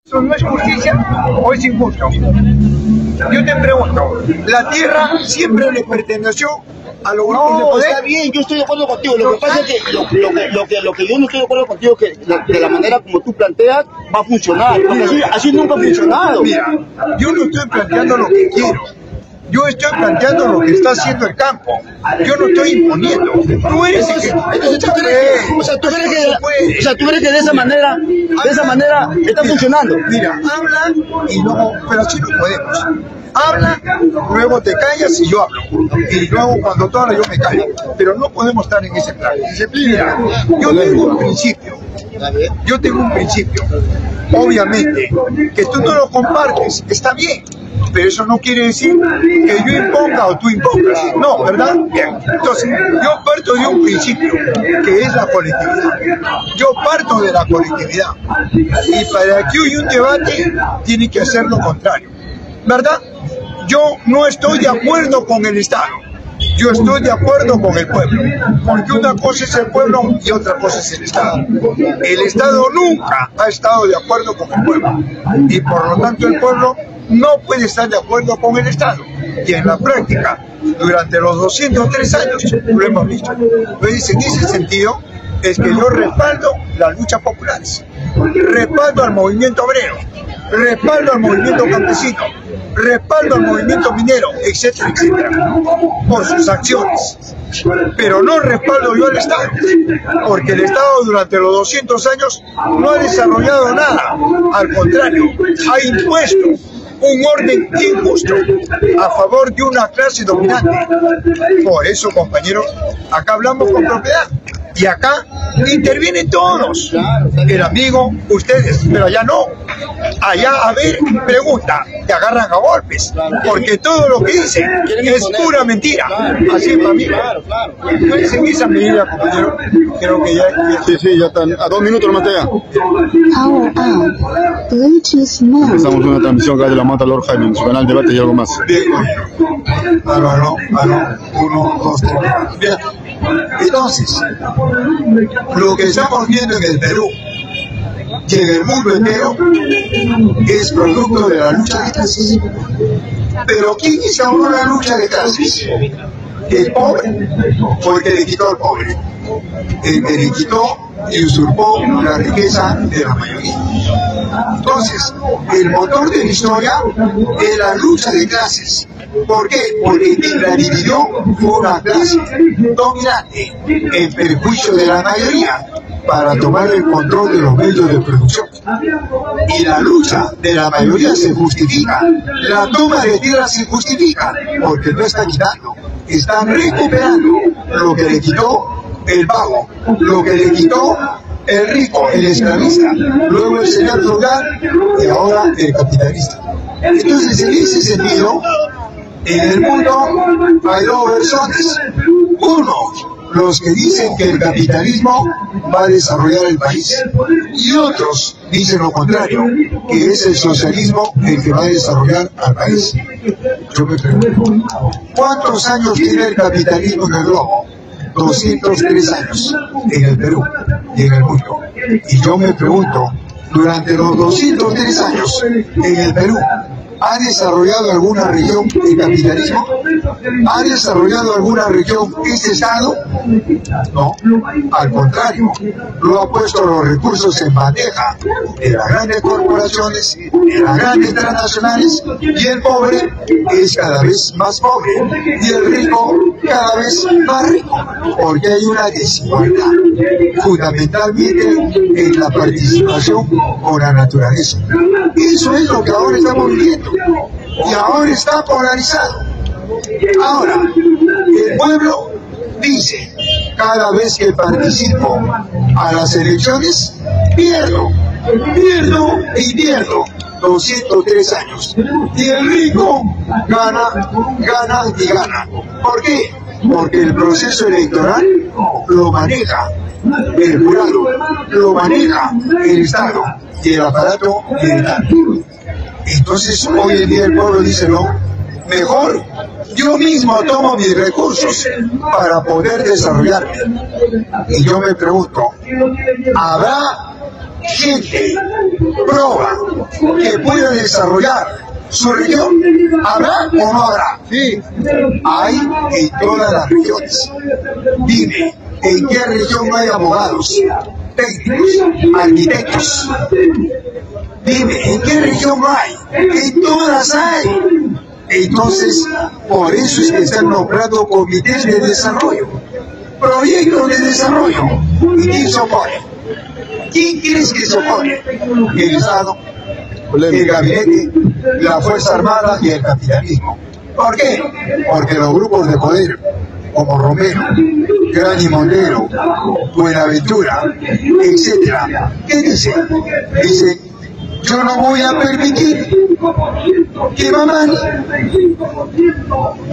¿Eso no es justicia o es injusto? Yo te pregunto, la tierra siempre le perteneció a los grupos de poder. Está bien, yo estoy de acuerdo contigo. Lo que pasa es que lo que yo no estoy de acuerdo contigo es que de la manera como tú planteas va a funcionar. Así nunca ha funcionado. Mira, yo no estoy planteando lo que quiero. Yo estoy planteando lo que está haciendo el campo. Yo no estoy imponiendo. Tú eres el que... Entonces, ¿tú crees que de esa manera está funcionando? Mira, habla y luego... Pero así no podemos. Habla, luego te callas y yo hablo. Y luego cuando tú hablas yo me callo. Pero no podemos estar en ese plan. Mira, yo tengo un principio. Yo tengo un principio. Obviamente, que tú no lo compartes, está bien. Pero eso no quiere decir que yo imponga o tú impongas. No, ¿verdad? Bien. Entonces, yo parto de un principio, que es la colectividad. Yo parto de la colectividad. Y para que haya un debate, tiene que hacer lo contrario. ¿Verdad? Yo no estoy de acuerdo con el Estado. Yo estoy de acuerdo con el pueblo, porque una cosa es el pueblo y otra cosa es el Estado. El Estado nunca ha estado de acuerdo con el pueblo, y por lo tanto el pueblo no puede estar de acuerdo con el Estado. Y en la práctica, durante los 203 años, lo hemos visto. Entonces, en ese sentido, es que yo respaldo las luchas populares, respaldo al movimiento obrero, respaldo al movimiento campesino, respaldo al movimiento minero, etcétera, etcétera, por sus acciones. Pero no respaldo yo al Estado, porque el Estado durante los 200 años no ha desarrollado nada. Al contrario, ha impuesto un orden injusto a favor de una clase dominante. Por eso, compañeros, acá hablamos con propiedad. Y acá intervienen todos. El amigo, ustedes, pero allá no. Allá, a ver, pregunta, te agarran a golpes. Porque todo lo que dicen es pura mentira. Así para mí. Entonces, en esa medida, compañero, creo que ya... Sí, ya están. A 2 minutos nomás ya. Empezamos una transmisión acá de la Mata Lord Jaime, en su canal Debate y algo más. Bien, aló, 1, 2, 3. Bien. Entonces, lo que estamos viendo en el Perú y en el mundo entero es producto de la lucha de clases. Pero ¿quién instauró la lucha de clases? El pobre, fue el que le quitó al pobre, el que le quitó y usurpó la riqueza de la mayoría. Entonces, el motor de la historia es la lucha de clases. ¿Por qué? Porque quien la dividió fue una clase dominante en perjuicio de la mayoría para tomar el control de los medios de producción. Y la lucha de la mayoría se justifica, la toma de tierra se justifica, porque no está quitando, están recuperando lo que le quitó el vago, lo que le quitó el rico, el esclavista, luego el señor feudal y ahora el capitalista. Entonces, en ese sentido, en el mundo hay dos versiones. Uno, los que dicen que el capitalismo va a desarrollar el país, y otros dicen lo contrario, que es el socialismo el que va a desarrollar al país. Yo me pregunto, ¿cuántos años tiene el capitalismo en el globo? 203 años en el Perú y en el mundo. Y yo me pregunto, durante los 203 años en el Perú, ¿ha desarrollado alguna región el capitalismo? ¿Ha desarrollado alguna región ese Estado? No, al contrario, lo ha puesto los recursos en bandeja de las grandes corporaciones, de las grandes transnacionales, y el pobre es cada vez más pobre, y el rico cada vez más rico, porque hay una desigualdad, fundamentalmente en la participación con la naturaleza. Eso es lo que ahora estamos viviendo. Y ahora está polarizado. Ahora, el pueblo dice, cada vez que participo a las elecciones, pierdo y pierdo 203 años. Y el rico gana y gana. ¿Por qué? Porque el proceso electoral lo maneja el jurado, lo maneja el Estado y el aparato militar. Entonces, hoy en día el pueblo dice, no, mejor yo mismo tomo mis recursos para poder desarrollarme. Y yo me pregunto, ¿habrá gente proba que pueda desarrollar su región, ¿habrá o no habrá? Sí. Hay en todas las regiones. Dime, ¿en qué región no hay abogados, técnicos, arquitectos? Dime, ¿en qué región no hay? En todas hay. Entonces, por eso es que están nombrando comités de desarrollo, proyectos de desarrollo. ¿Y quién se opone? ¿Quién crees que se opone? El Estado, el gabinete, la Fuerza Armada y el capitalismo. ¿Por qué? Porque los grupos de poder, como Romero, Grani Montero, Buenaventura, etc., ¿qué dicen? Dicen: yo no voy a permitir que Mamani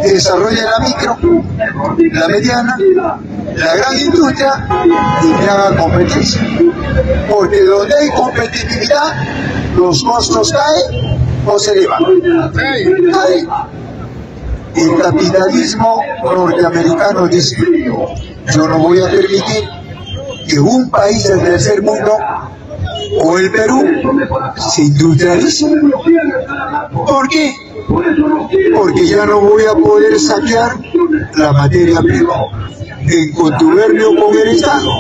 desarrolle la micro, la mediana, la gran industria y que haga competencia. Porque donde hay competitividad, los costos caen o se elevan. Caen. El capitalismo norteamericano dice: yo no voy a permitir que un país del tercer mundo o el Perú se industrialice. ¿Por qué? Porque ya no voy a poder saquear la materia prima en contubernio con el Estado.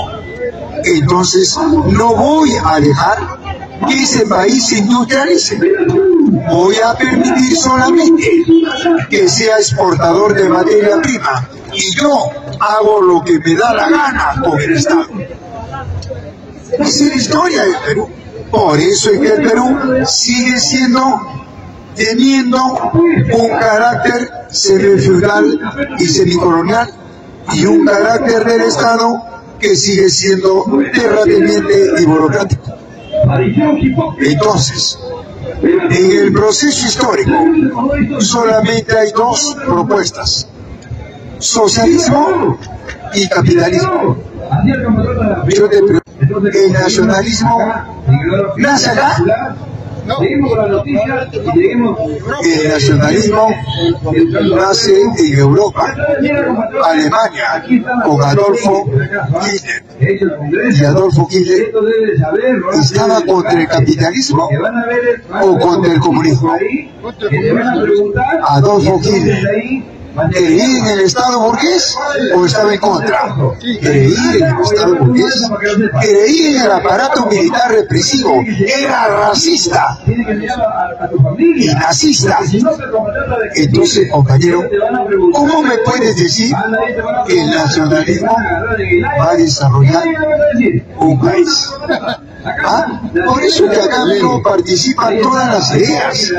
Entonces no voy a dejar que ese país se industrialice. Voy a permitir solamente que sea exportador de materia prima y yo hago lo que me da la gana con el Estado. Esa es la historia del Perú. Por eso es que el Perú sigue teniendo un carácter semifeudal y semicolonial y un carácter del Estado que sigue siendo terrateniente y burocrático. Entonces, en el proceso histórico solamente hay dos propuestas: socialismo y capitalismo. Yo te pregunto, ¿el nacionalismo nace acá? El nacionalismo nace en Europa, Alemania, con Adolfo Hitler. Y Adolfo Hitler estaba contra el capitalismo o contra el comunismo. Adolfo Hitler ¿creía en el Estado burgués o estaba en contra? Creía en el Estado burgués, creía en el aparato militar represivo, era racista y nazista. Entonces, compañero, ¿cómo me puedes decir que el nacionalismo va a desarrollar un país? Por eso que acá no participan todas las ideas.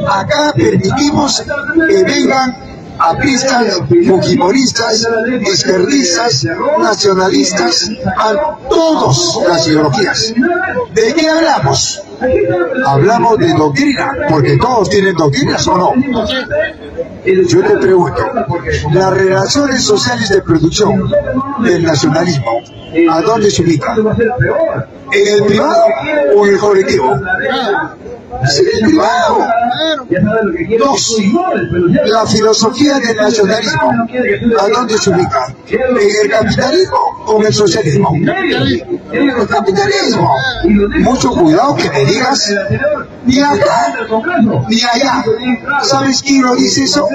Acá permitimos que vengan apristas, fujimoristas, izquierdistas, nacionalistas, a todas las ideologías. ¿De qué hablamos? Hablamos de doctrina, porque todos tienen doctrinas, ¿o no? Yo te pregunto, las relaciones sociales de producción del nacionalismo, ¿a dónde se ubican? ¿En el privado o en el colectivo? Es en el privado. Dos, la filosofía del nacionalismo, ¿a dónde se ubica? ¿En el capitalismo o en el socialismo? En el capitalismo. Mucho cuidado que me digas, ni acá, ni allá. ¿Sabes quién lo dice eso?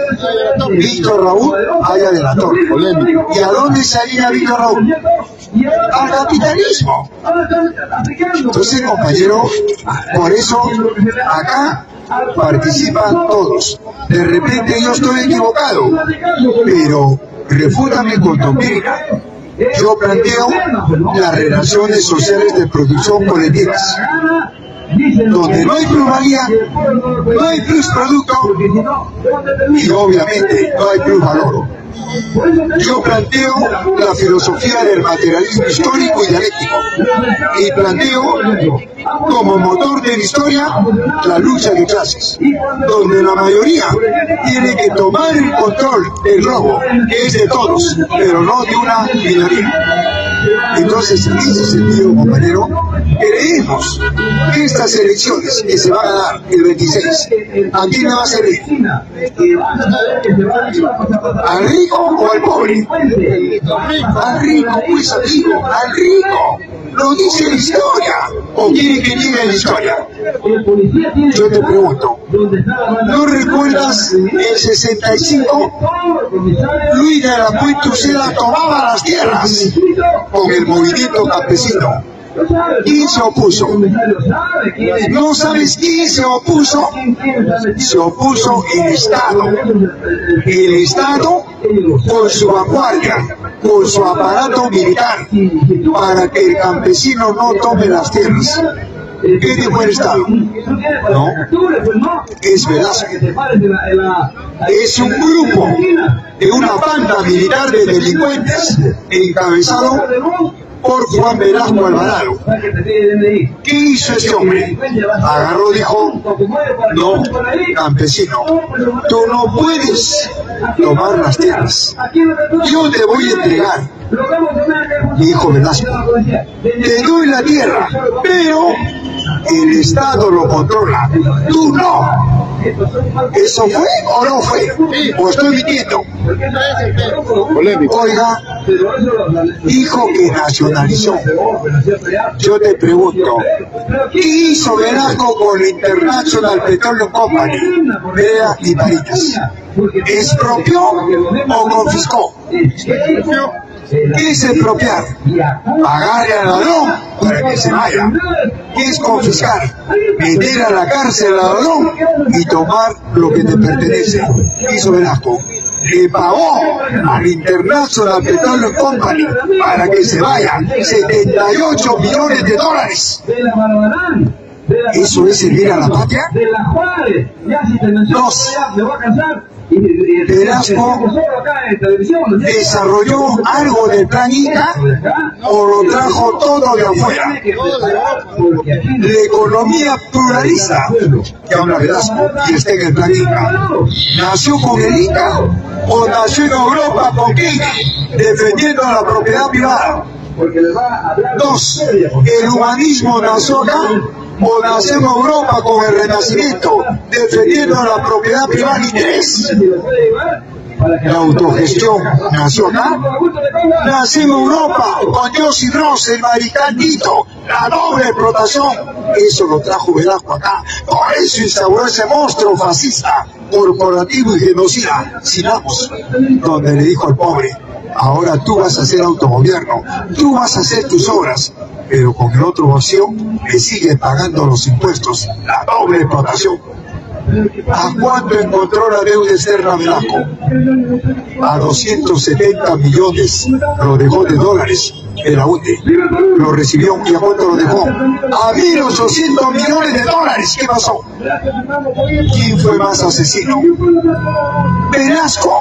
Víctor Raúl, allá de la Torre. ¿Y a dónde salía Víctor Raúl? Al capitalismo. Entonces, compañero, por eso acá participan todos. De repente yo estoy equivocado, pero refútame con doctrina. Yo planteo las relaciones sociales de producción colectivas, donde no hay plusvalía, no hay plus producto y obviamente no hay plus valor. Yo planteo la filosofía del materialismo histórico y dialéctico y planteo como motor de la historia la lucha de clases, donde la mayoría tiene que tomar el control del globo, que es de todos, pero no de una minoría. Entonces, en ese sentido, compañero, creemos que estas elecciones que se van a dar el 26, ¿a quién le va a servir? ¿Al rico o al pobre? Al rico, pues amigo, al rico. Lo dice la historia. ¿O quiere que diga la historia? Yo te pregunto, ¿no recuerdas el 65? Luis de la Puente Uceda tomaba las tierras con el movimiento campesino. ¿Quién se opuso? ¿No sabes quién se opuso? Se opuso el Estado. El Estado con su vanguardia, con su aparato militar, para que el campesino no tome las tierras. ¿Qué dijo el Estado? No, es Velasco. Es un grupo de una banda militar de delincuentes encabezado por Juan Velasco Alvarado. ¿Qué hizo ese hombre? Agarró, dijo, no, campesino, tú no puedes tomar las tierras. Yo te voy a entregar, dijo Velasco. Te doy la tierra, pero el Estado lo controla. Tú no. ¿Eso fue o no fue? ¿O estoy mintiendo? Oiga, dijo que nacionalizó. Yo te pregunto, ¿qué hizo Velasco con la International Petroleum Company? Vea y Maritas. ¿Expropió o confiscó? ¿Qué es expropiar? Pagarle al ladrón para que se vaya. ¿Qué es confiscar? Meter a la cárcel al ladrón y tomar lo que te pertenece. ¿Qué hizo Velasco? Le pagó al International Petroleum Company para que se vayan 78 millones de dólares. ¿Eso es servir a la patria? Dos. Velasco desarrolló algo del plan Inca o lo trajo todo de afuera. La economía pluralista que habla Velasco y está en el plan Inca, ¿nació con el Inca o nació en Europa con Keynes defendiendo la propiedad privada? Dos, ¿el humanismo nació acá o nació en Europa con el Renacimiento defendiendo la propiedad privada? Y tres, la autogestión nació acá, nació en Europa con Josip Broz, el mariscal Tito, la doble explotación. Eso lo trajo Velasco acá. Por eso instauró ese monstruo fascista, corporativo y genocida, Sinamos, donde le dijo al pobre: ahora tú vas a hacer autogobierno, tú vas a hacer tus obras, pero con el otro vacío le sigue pagando los impuestos, la doble explotación. ¿A cuánto encontró la deuda externa Velasco? A 270 millones lo dejó de dólares en la UTE. Lo recibió. ¿Y a cuánto lo dejó? A 1.800 millones de dólares. ¿Qué pasó? ¿Quién fue más asesino? ¿Velasco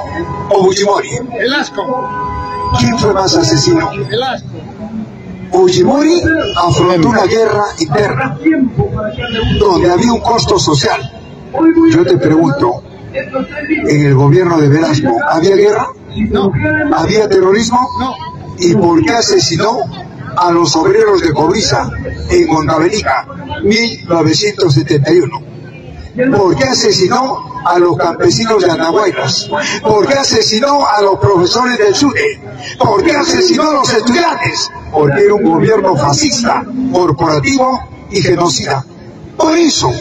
o Fujimori? Velasco. ¿Quién fue más asesino? Velasco. Fujimori afrontó una guerra interna donde había un costo social. Yo te pregunto, ¿en el gobierno de Velasco había guerra? No. ¿Había terrorismo? No. ¿Y por qué asesinó a los obreros de Cobija en Montavenica, 1971? ¿Por qué asesinó a los campesinos de Andahuaylas? ¿Por qué asesinó a los profesores del SUDE? ¿Por qué asesinó a los estudiantes? Porque era un gobierno fascista, corporativo y genocida. Por eso,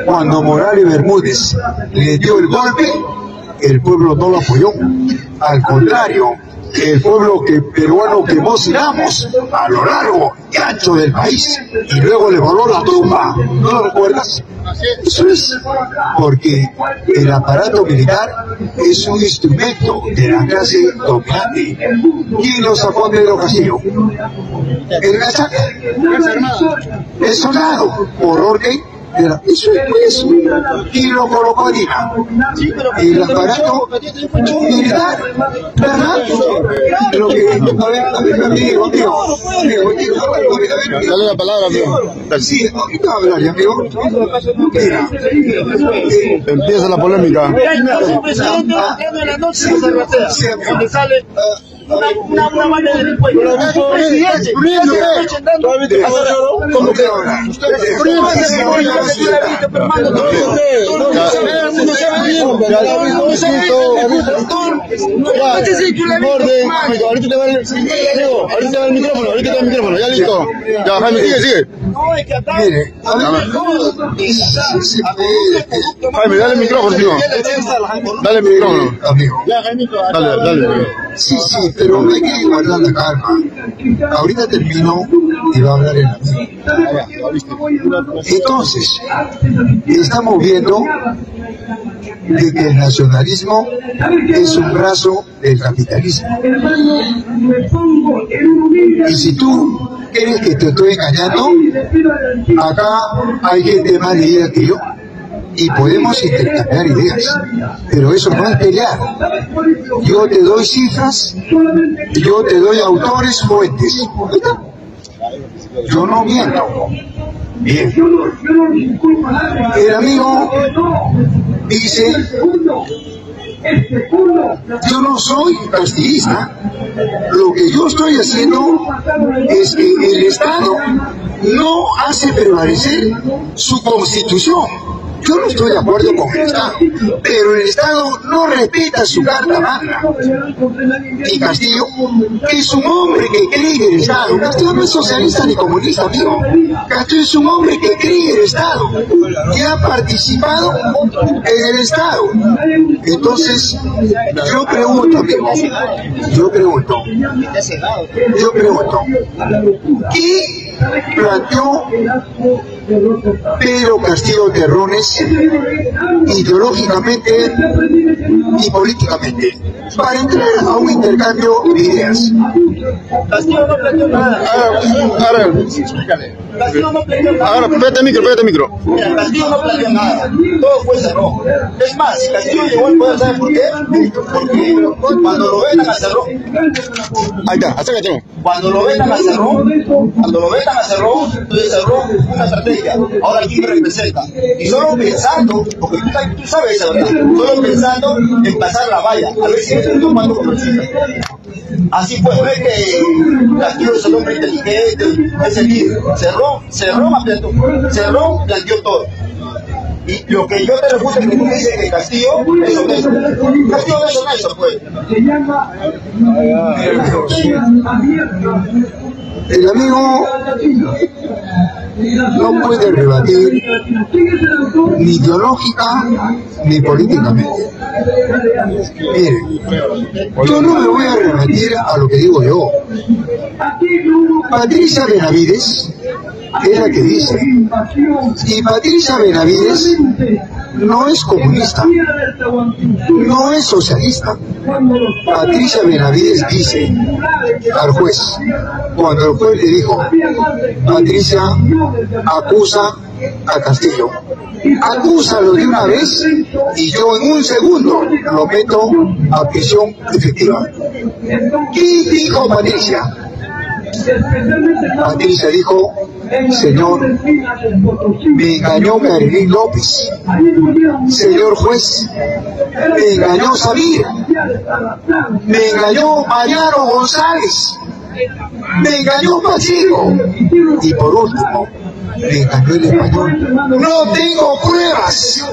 cuando Morales Bermúdez le dio el golpe, el pueblo no lo apoyó. Al contrario, el pueblo peruano quemó Sinamos a lo largo y ancho del país y luego le voló la tumba. ¿No lo recuerdas? Eso es porque el aparato militar es un instrumento de la clase dominante. ¿Quién lo sacó de Pedro Castillo? El Gachaca. El soldado, por orden Eso es pues, y lo colocó Dina. Y el aparato militar, ¿verdad? Lo que, a ver, amigo. Dale la palabra, amigo. Sí, ahorita hablaré, amigo. Mira, empieza la polémica. El presidente entrando en la noche de Cervacea, donde sale una mano del cuello. ¿Cómo que ahora? Ahorita te va el micrófono, ya listo. Ya, Jaime, sigue. Mire, Jaime, dale el micrófono, tío. Dale el micrófono. amigo. Dale. Sí, pero hay que guardar la calma. Ahorita termino y va a hablar el amigo. Entonces, estamos viendo de que el nacionalismo es un brazo del capitalismo. Y si tú crees que te estoy engañando, acá hay gente más leída que yo y podemos intercambiar ideas, pero eso no es pelear. Yo te doy cifras, yo te doy autores, fuentes. Yo no miento. Bien. El amigo dice, yo no soy castillista. Lo que yo estoy haciendo es que el Estado no hace prevalecer su constitución. Yo no estoy de acuerdo con el Estado, pero el Estado no respeta su carta magna. Y Castillo es un hombre que cree en el Estado. Castillo no es socialista ni comunista, amigo. Castillo es un hombre que cree en el Estado, que ha participado en el Estado. Entonces, yo pregunto, amigo, ¿qué planteó Pedro Castillo Terrones ideológicamente y políticamente para entrar a un intercambio de ideas? Castillo no planteó nada. Castillo no planteó nada. Ahora, pégate el micro. Mira, Castillo no planteó nada. Todo fue Cerrón. Es más, Castillo llegó al poder, ¿sabes por qué? Porque cuando lo vetan a Cerrón. Ahí está, acércate. Cuando lo vetan a Cerrón, entonces Cerrón una estrategia. Ahora quién me representa. Y solo pensando, porque tú sabes esa verdad, solo pensando en pasar la valla, a ver si me estoy tomando congresista. Así pues, no es que Castillo es el hombre inteligente, es el líder. Cerrón planteó todo. Y lo que yo te refuto es que tú dices que Castillo es honesto. Castillo no es honesto, pues. El amigo no puede rebatir ni ideológica ni políticamente. Mire, yo no me voy a rebatir a lo que digo yo. Patricia Benavides es la que dice, y Patricia Benavides no es comunista, no es socialista. Patricia Benavides dice al juez, cuando el juez le dijo, Patricia acusa a Castillo, acúsalo de una vez y yo en un segundo lo meto a prisión efectiva. ¿Qué dijo Patricia? Patricia dijo, señor, me engañó Carolín López, señor juez, me engañó Samir, me engañó Mariano González, me engañó Pacheco y por último me engañó el español. No tengo pruebas.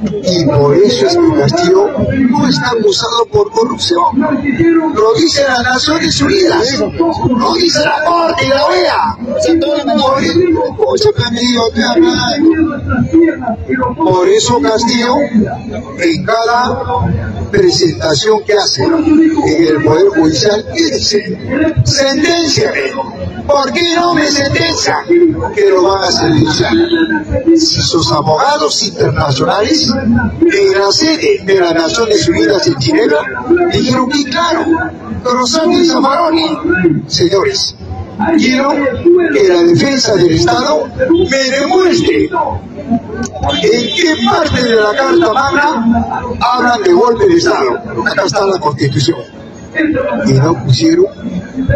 Y por eso es que Castillo no está acusado por corrupción. Lo dice las Naciones Unidas, lo dice la Corte y la OEA. Por eso Castillo, en cada presentación que hace en el Poder Judicial, dice, senténciame. ¿Por qué no me sentencian? Que lo van a sentenciar. Si sus abogados internacionales en la sede de las Naciones Unidas en Ginebra dijeron que claro, Cruzando y Zaffaroni, señores, Quiero que la defensa del Estado me demuestre en qué parte de la Carta Magna hablan de golpe de Estado. Acá está la Constitución. Y no pusieron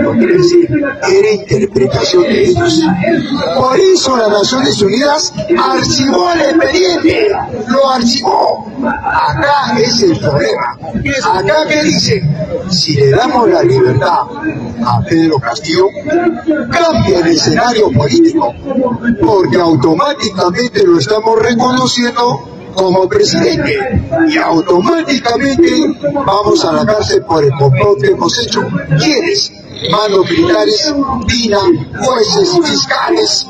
lo que decir, era interpretación de ellos. Por eso las Naciones Unidas archivó el expediente, lo archivó. Acá es el problema. Acá que dice, si le damos la libertad a Pedro Castillo, cambia el escenario político, porque automáticamente lo estamos reconociendo como presidente y automáticamente vamos a la cárcel por el complot que hemos hecho. ¿Quiénes? Mandos militares, DINA, jueces, fiscales,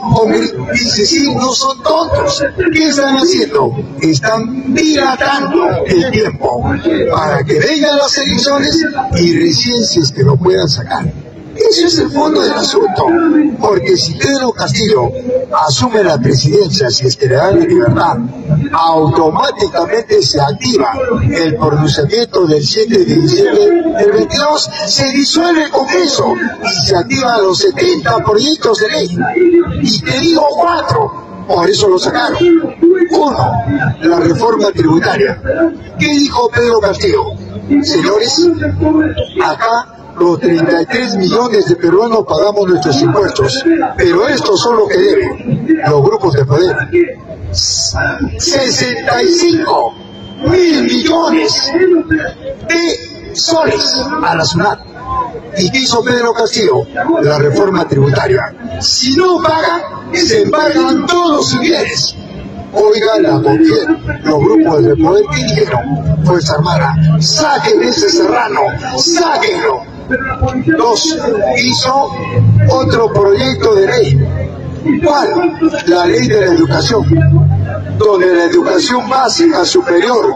dice, sí, no son tontos. ¿Qué están haciendo? Están dilatando el tiempo para que vengan las elecciones y recién si es que lo puedan sacar. Ese es el fondo del asunto, porque si Pedro Castillo asume la presidencia, si es que le dan la libertad, automáticamente se activa el pronunciamiento del 7 de diciembre del 22, se disuelve el Congreso y se activan los 70 proyectos de ley. Y te digo 4, por eso lo sacaron. 1, la reforma tributaria. ¿Qué dijo Pedro Castillo? Señores, acá los 33 millones de peruanos pagamos nuestros impuestos, pero estos son los que deben los grupos de poder. 65 mil millones de soles a la SUNAT. ¿Y qué hizo Pedro Castillo? La reforma tributaria. Si no pagan, se embargan todos sus bienes. Oiga la gobierno, los grupos de poder que dijeron, Fuerza Armada, saquen ese serrano, sáquenlo. 2, hizo otro proyecto de ley. ¿Cuál? La ley de la educación, donde la educación básica, superior,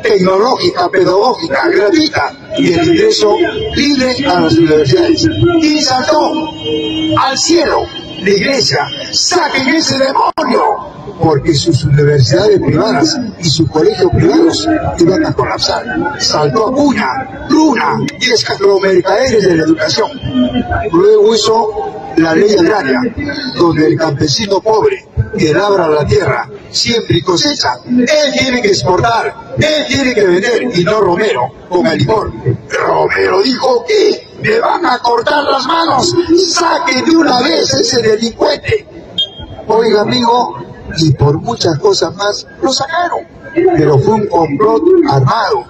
tecnológica, pedagógica, gratuita y el ingreso libre a las universidades. Y saltó al cielo la iglesia, saquen ese demonio, porque sus universidades privadas y sus colegios privados iban a colapsar. Saltó a Puña, Luna y escalomercaderes de la educación. Luego hizo la ley agraria, donde el campesino pobre que labra la tierra, siempre y cosecha, él tiene que exportar, él tiene que vender, y no Romero con el licor. Romero dijo que me van a cortar las manos, saquen de una vez ese delincuente. Oiga, amigo, y por muchas cosas más lo sacaron, pero fue un complot armado,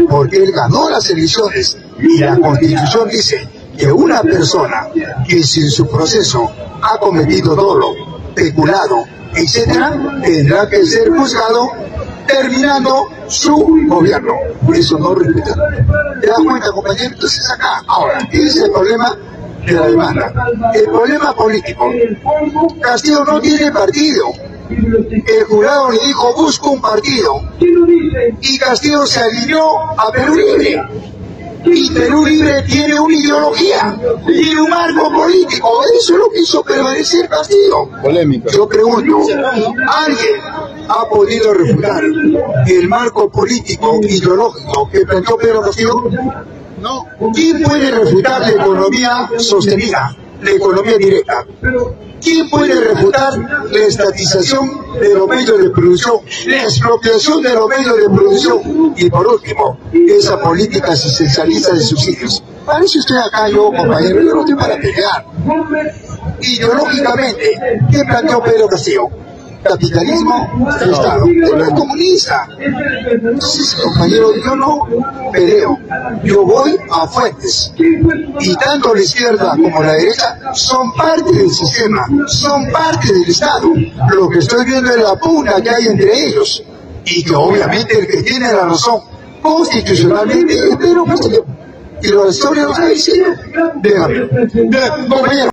porque él ganó las elecciones y la Constitución dice que una persona que si en su proceso ha cometido dolo, peculado, etcétera, tendrá que ser juzgado terminando su gobierno. Por eso no respetan. ¿Te das cuenta, compañero? Entonces acá, ahora, ese es el problema de la demanda. El problema político. Castillo no tiene partido. El jurado le dijo, busca un partido. Y Castillo se alineó a Perú Libre. Y Perú Libre tiene una ideología, tiene un marco político. Eso es lo que hizo prevalecer Castillo. Polémica. Yo pregunto, ¿alguien ha podido refutar el marco político ideológico que planteó Pedro Castillo? No. ¿Quién puede refutar la economía sostenida, la economía directa? ¿Quién puede refutar la estatización de los medios de producción, la expropiación de los medios de producción? Y por último, esa política asistencialista de subsidios. Para eso estoy acá yo, compañero, yo no estoy para pelear. Ideológicamente, ¿qué planteó Pedro Castillo? Capitalismo del Estado, no es comunista. Entonces, compañero, yo no peleo, yo voy a fuentes. Y tanto la izquierda como la derecha son parte del sistema, son parte del Estado. Lo que estoy viendo es la pugna que hay entre ellos. Y que obviamente el que tiene la razón constitucionalmente es Pedro Castillo. Y la historia lo está diciendo. Déjame, compañero.